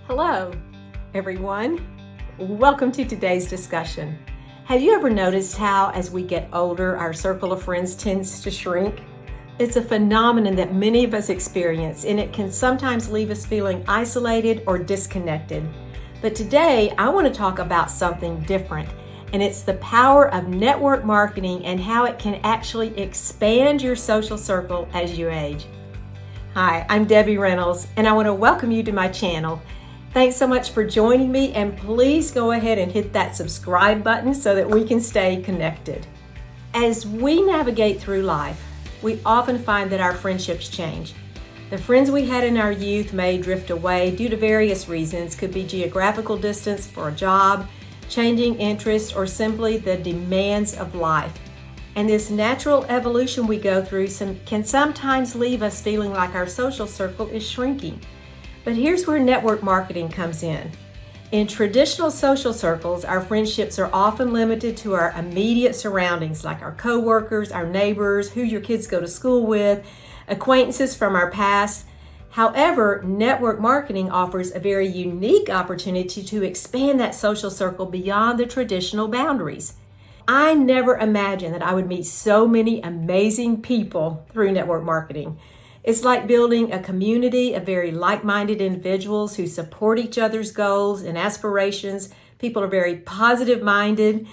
Hello, everyone. Welcome to today's discussion. Have you ever noticed how, as we get older, our circle of friends tends to shrink? It's a phenomenon that many of us experience, and it can sometimes leave us feeling isolated or disconnected. But today, I want to talk about something different, and it's the power of network marketing and how it can actually expand your social circle as you age. Hi, I'm Debbie Reynolds, and I want to welcome you to my channel. Thanks so much for joining me, and please go ahead and hit that subscribe button so that we can stay connected. As we navigate through life, we often find that our friendships change. The friends we had in our youth may drift away due to various reasons. Could be geographical distance for a job, changing interests, or simply the demands of life. And this natural evolution we go through can sometimes leave us feeling like our social circle is shrinking. But here's where network marketing comes in. In traditional social circles, our friendships are often limited to our immediate surroundings, like our coworkers, our neighbors, who your kids go to school with, acquaintances from our past. However, network marketing offers a very unique opportunity to expand that social circle beyond the traditional boundaries. I never imagined that I would meet so many amazing people through network marketing. It's like building a community of very like-minded individuals who support each other's goals and aspirations. People are very positive-minded.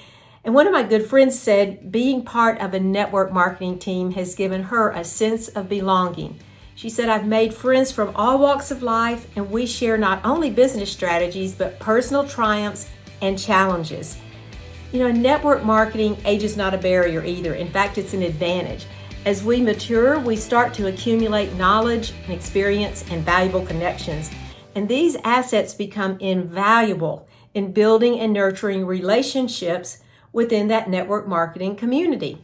And one of my good friends said being part of a network marketing team has given her a sense of belonging. She said, I've made friends from all walks of life, and we share not only business strategies, but personal triumphs and challenges. Network marketing, age is not a barrier either. In fact, it's an advantage. As we mature, we start to accumulate knowledge and experience and valuable connections. And these assets become invaluable in building and nurturing relationships within that network marketing community.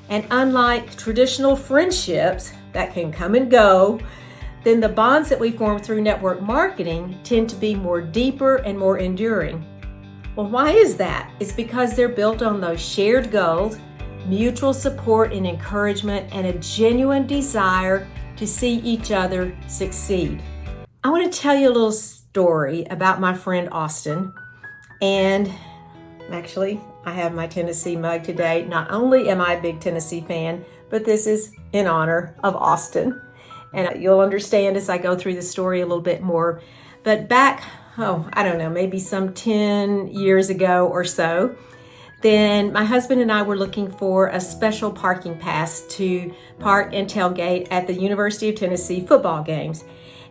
And unlike traditional friendships that can come and go, then the bonds that we form through network marketing tend to be more deeper and more enduring. Well, why is that? It's because they're built on those shared goals, mutual support and encouragement, and a genuine desire to see each other succeed. I want to tell you a little story about my friend Austin. And actually, I have my Tennessee mug today. Not only am I a big Tennessee fan, but this is in honor of Austin. And you'll understand as I go through the story a little bit more. But back, maybe some 10 years ago or so, then my husband and I were looking for a special parking pass to park and tailgate at the University of Tennessee football games.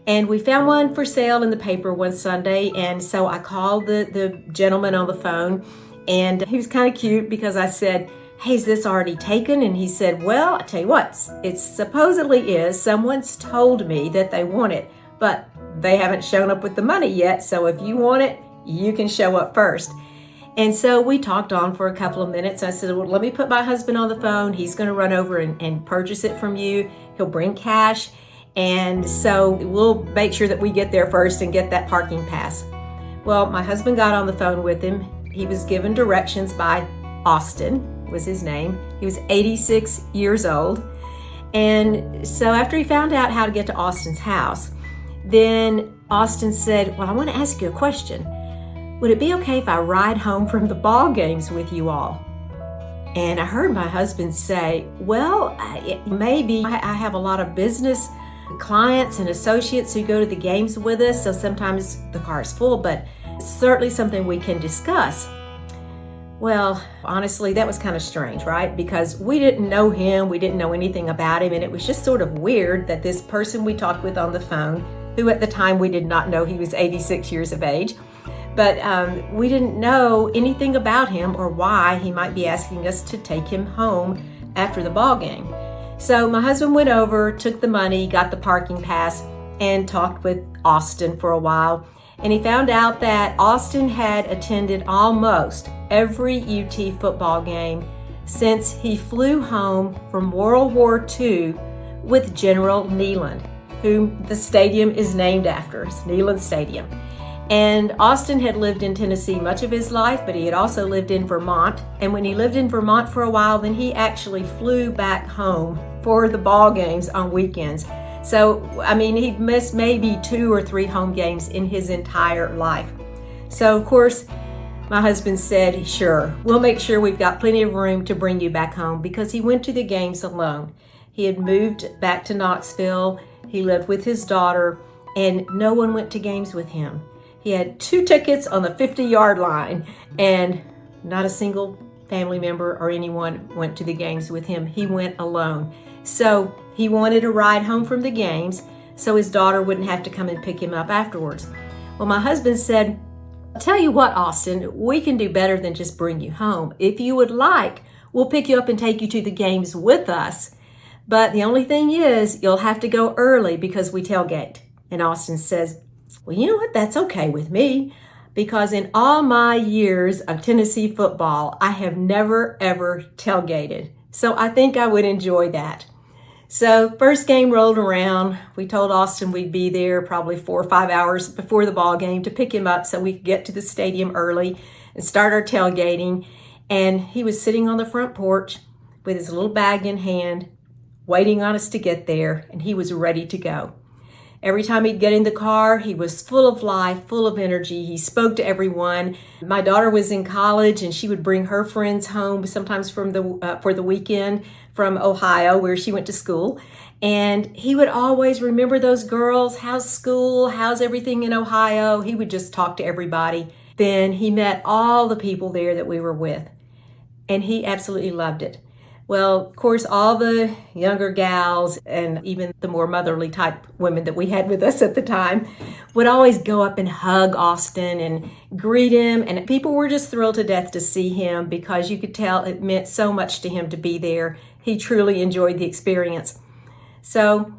And we found one for sale in the paper one Sunday, and so I called the gentleman on the phone, and he was kind of cute because I said, hey, is this already taken? And he said, well, I tell you what, it supposedly is. Someone's told me that they want it, but they haven't shown up with the money yet, so if you want it, you can show up first. And so we talked on for a couple of minutes. I said, well, let me put my husband on the phone. He's going to run over and purchase it from you. He'll bring cash. And so we'll make sure that we get there first and get that parking pass. Well, my husband got on the phone with him. He was given directions by Austin, was his name. He was 86 years old. And so after he found out how to get to Austin's house, then Austin said, well, I want to ask you a question. Would it be okay if I ride home from the ball games with you all? And I heard my husband say, well, maybe. I have a lot of business clients and associates who go to the games with us, so sometimes the car is full, but it's certainly something we can discuss. Well, honestly, that was kind of strange, right? Because we didn't know him, we didn't know anything about him, and it was just sort of weird that this person we talked with on the phone, who at the time we did not know he was 86 years of age, but we didn't know anything about him or why he might be asking us to take him home after the ball game. So my husband went over, took the money, got the parking pass, and talked with Austin for a while. And he found out that Austin had attended almost every UT football game since he flew home from World War II with General Neyland, whom the stadium is named after. It's Neyland Stadium. And Austin had lived in Tennessee much of his life, but he had also lived in Vermont. And when he lived in Vermont for a while, then he actually flew back home for the ball games on weekends. So, I mean, he missed maybe 2 or 3 home games in his entire life. So, of course, my husband said, sure, we'll make sure we've got plenty of room to bring you back home, because he went to the games alone. He had moved back to Knoxville. He lived with his daughter, and no one went to games with him. He had 2 tickets on the 50-yard line, and not a single family member or anyone went to the games with him. He went alone. So he wanted a ride home from the games so his daughter wouldn't have to come and pick him up afterwards. Well, my husband said, I'll tell you what, Austin, we can do better than just bring you home. If you would like, we'll pick you up and take you to the games with us. But the only thing is, you'll have to go early because we tailgate. And Austin says, well, you know what? That's okay with me, because in all my years of Tennessee football, I have never, ever tailgated. So I think I would enjoy that. So first game rolled around. We told Austin we'd be there probably 4 or 5 hours before the ball game to pick him up so we could get to the stadium early and start our tailgating. And he was sitting on the front porch with his little bag in hand, waiting on us to get there, and he was ready to go. Every time he'd get in the car, he was full of life, full of energy. He spoke to everyone. My daughter was in college, and she would bring her friends home sometimes for the weekend from Ohio, where she went to school. And he would always remember those girls. How's school? How's everything in Ohio? He would just talk to everybody. Then he met all the people there that we were with, and he absolutely loved it. Well, of course, all the younger gals and even the more motherly type women that we had with us at the time would always go up and hug Austin and greet him. And people were just thrilled to death to see him, because you could tell it meant so much to him to be there. He truly enjoyed the experience. So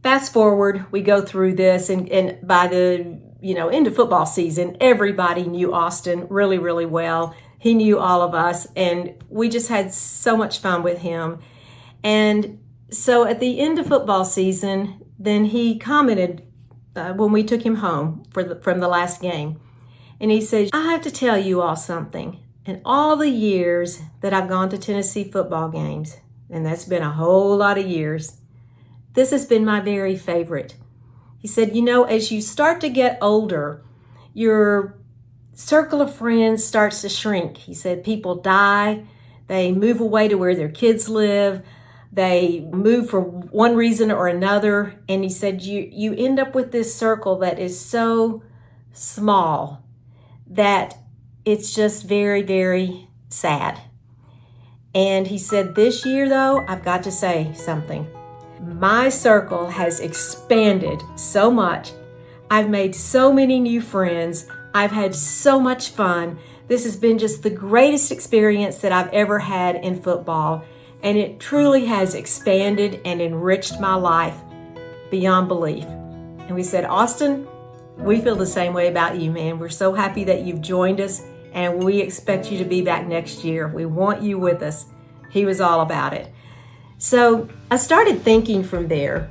fast forward, we go through this, and by the end of football season, everybody knew Austin really, really well. He knew all of us, and we just had so much fun with him. And so at the end of football season, then he commented when we took him home from the last game. And he said, I have to tell you all something. In all the years that I've gone to Tennessee football games, and that's been a whole lot of years, this has been my very favorite. He said, as you start to get older, your circle of friends starts to shrink. He said people die, they move away to where their kids live, they move for one reason or another, and he said you end up with this circle that is so small that it's just very, very sad. And he said, this year though, I've got to say something. My circle has expanded so much. I've made so many new friends. I've had so much fun. This has been just the greatest experience that I've ever had in football, and it truly has expanded and enriched my life beyond belief. And we said, Austin, we feel the same way about you, man. We're so happy that you've joined us, and we expect you to be back next year. We want you with us. He was all about it. So I started thinking from there,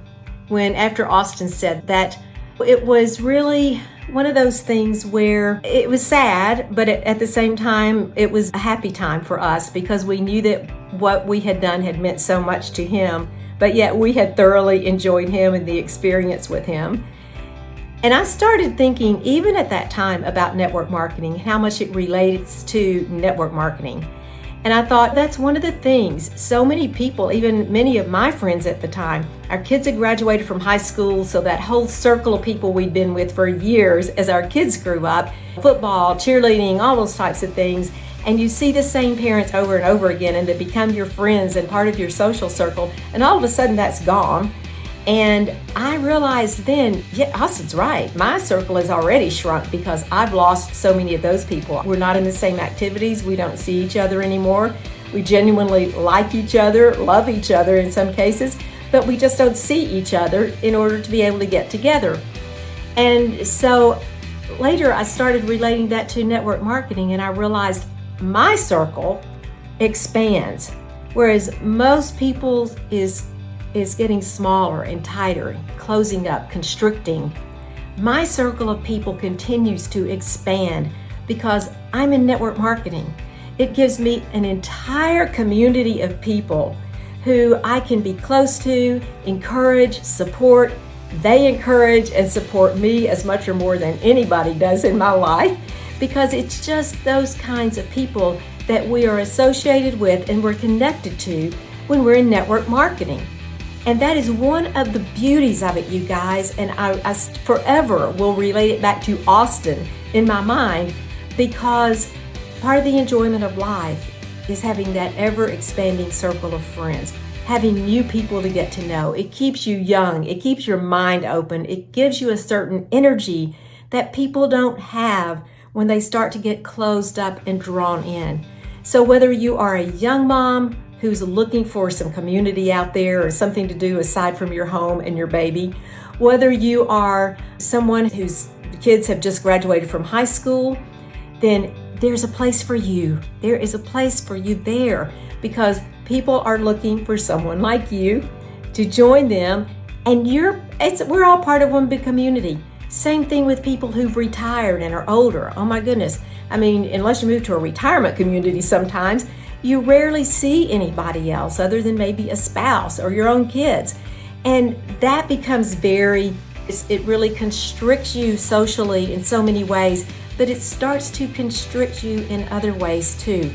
when after Austin said that, it was really one of those things where it was sad, but at the same time, it was a happy time for us, because we knew that what we had done had meant so much to him, but yet we had thoroughly enjoyed him and the experience with him. And I started thinking, even at that time, about network marketing, how much it relates to network marketing. And I thought, that's one of the things. So many people, even many of my friends at the time, our kids had graduated from high school, so that whole circle of people we'd been with for years as our kids grew up, football, cheerleading, all those types of things. And you see the same parents over and over again, and they become your friends and part of your social circle. And all of a sudden that's gone. And I realized then, yeah, Austin's right. My circle has already shrunk because I've lost so many of those people. We're not in the same activities. We don't see each other anymore. We genuinely like each other, love each other in some cases, but we just don't see each other in order to be able to get together. And so later I started relating that to network marketing, and I realized my circle expands, whereas most people's is getting smaller and tighter, closing up, constricting. My circle of people continues to expand because I'm in network marketing. It gives me an entire community of people who I can be close to, encourage, support. They encourage and support me as much or more than anybody does in my life, because it's just those kinds of people that we are associated with and we're connected to when we're in network marketing. And that is one of the beauties of it, you guys, and I forever will relate it back to Austin in my mind, because part of the enjoyment of life is having that ever-expanding circle of friends, having new people to get to know. It keeps you young, it keeps your mind open, it gives you a certain energy that people don't have when they start to get closed up and drawn in. So whether you are a young mom who's looking for some community out there or something to do aside from your home and your baby, whether you are someone whose kids have just graduated from high school, then there's a place for you. There is a place for you there, because people are looking for someone like you to join them, and we're all part of one big community. Same thing with people who've retired and are older. Oh my goodness. I mean, unless you move to a retirement community sometimes, you rarely see anybody else other than maybe a spouse or your own kids. And that becomes it really constricts you socially in so many ways, but it starts to constrict you in other ways too.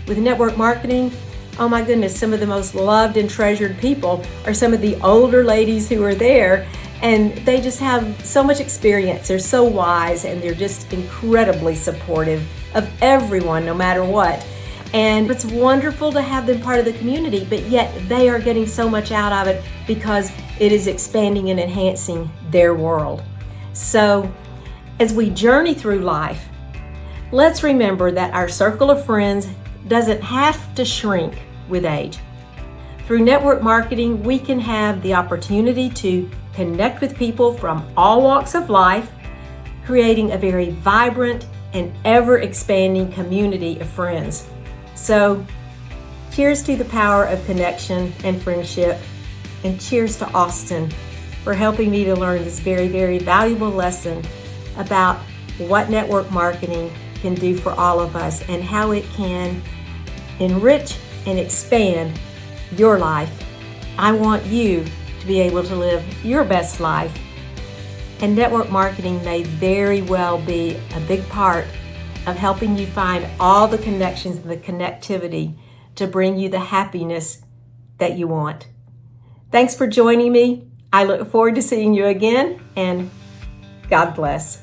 With network marketing, oh my goodness, some of the most loved and treasured people are some of the older ladies who are there, and they just have so much experience. They're so wise, and they're just incredibly supportive of everyone, no matter what. And it's wonderful to have them part of the community, but yet they are getting so much out of it because it is expanding and enhancing their world. So as we journey through life, let's remember that our circle of friends doesn't have to shrink with age. Through network marketing, we can have the opportunity to connect with people from all walks of life, creating a very vibrant and ever-expanding community of friends. So, cheers to the power of connection and friendship, and cheers to Austin for helping me to learn this very, very valuable lesson about what network marketing can do for all of us and how it can enrich and expand your life. I want you to be able to live your best life, and network marketing may very well be a big part of helping you find all the connections and the connectivity to bring you the happiness that you want. Thanks for joining me. I look forward to seeing you again, and God bless.